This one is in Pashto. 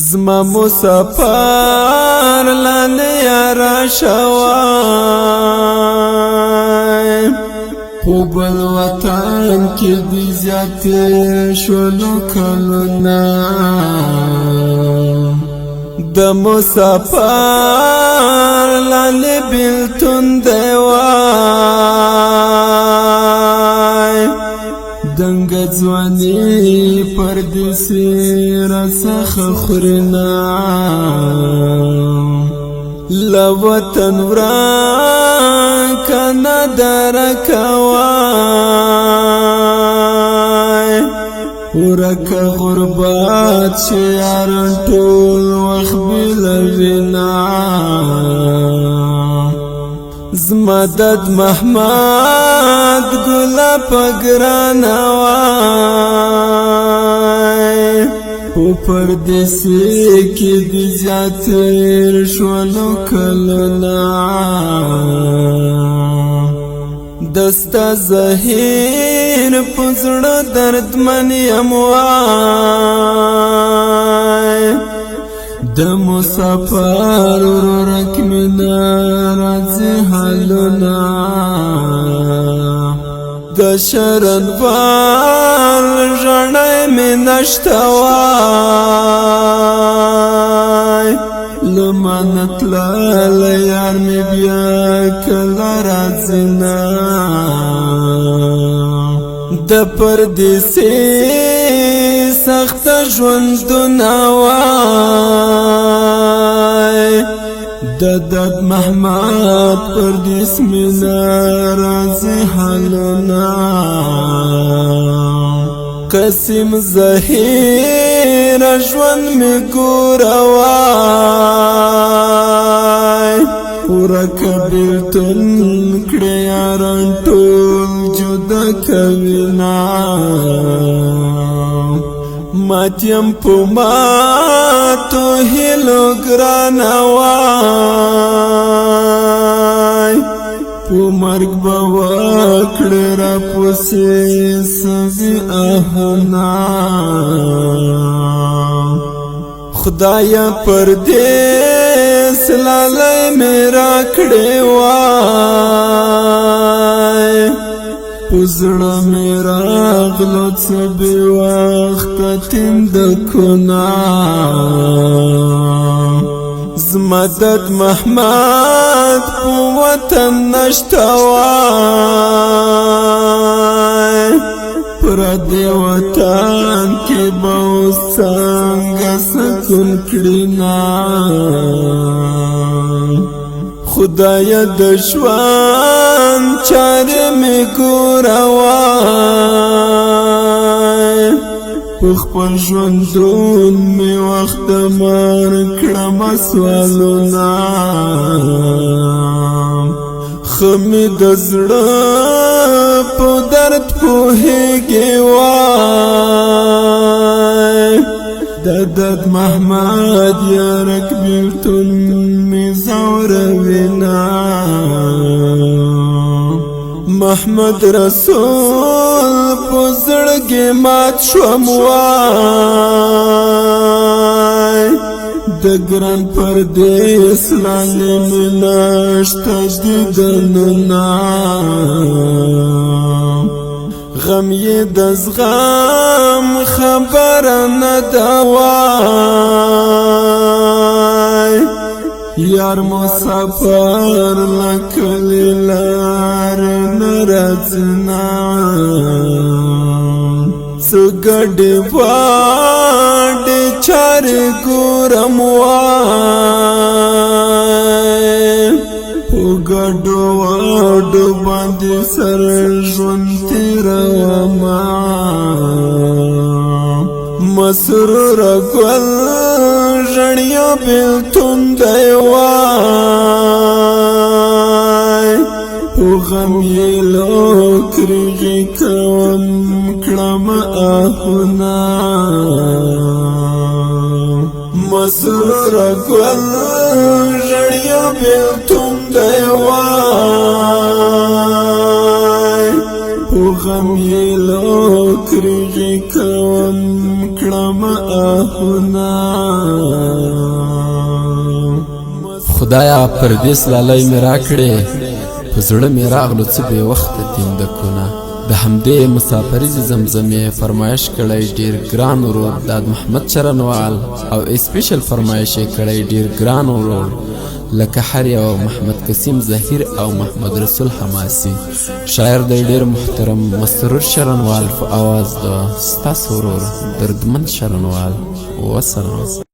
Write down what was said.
زما مسافر لاندې را شوای په بل وطن کې دې زیات شولو کلونه د مسافر لاندې بیلتون دی وای دنګ ځواني پردیسي راڅخه خورنا له وطن ورک نه درکوای ورک غربت چې یاران ټول وخت بلوینا زمدد محمد ګلا پګرانا وای په پردیسي کې دې زیاتر شولو کلونه دستا زهیر پزړه دردمن یم وای د مسافر ورک منا راځي حالونه د شرن وال ژړې مې نشته وای لمنت لاله یار مې بیا کله راځي نه د پردیسي سخت ژوندونه وای د دد محمد پردیس منا راځي حالونه قسم زهیر ژوند می ګوروای ورک بیلتون کړه یاران ټول جدا کوینا ماتیم په ماتو هیلو ګرانا وای په مرګ به وکړه را پسې سوي اهنا خدایا پردیس لاله میرا کړې وای پزړه میرا غلو څه به وخت تند کنا زمدد محمد په وطن نشته وای پر دې وطن کې به څنګه سکون کړینا خدایا د ژوند چارې مې ګوروای په خپل ژوندون مې وخت مار کړم سوالونه خمې د زړه په درد پوهېږي وای د دد محمد یارک بیلتون مې ځوروینا محمد رسول په زړګي مات شوم وای د ګران پردیس لاندې مې نشته دیدنونه غم یې د زغم خبره نه ده وای یار مسافر لکلی لار نه راځنا څه ګډې واډې چارې ګورم وای په ګډو واډو باندې سر ژوند تېرومه مسرور ګل ژړیا بیلتون دی وای په غم یې لوکریږي کوم کړم آهونه مسرور ګل ژړیا بیلتون دی وای په غم یې لوکریږي کوم کړم آهونه خدایا پردیس لالای می را کړې په زړه می راغلو څه بې وخته تیندکونه د همدې مسافري زمزمې فرمایش کړی ډیر ګران ورور داد محمد چرنوال او اسپیشل فرمایش کړی ډیر ګران ورور لکه هر یو محمد قسیم ظهیر او محمد رسول حماسي شاعر د ډیر محترم مسرور شرنوال په आवाज د ستاسو ورور دردمن شرنوال وسلام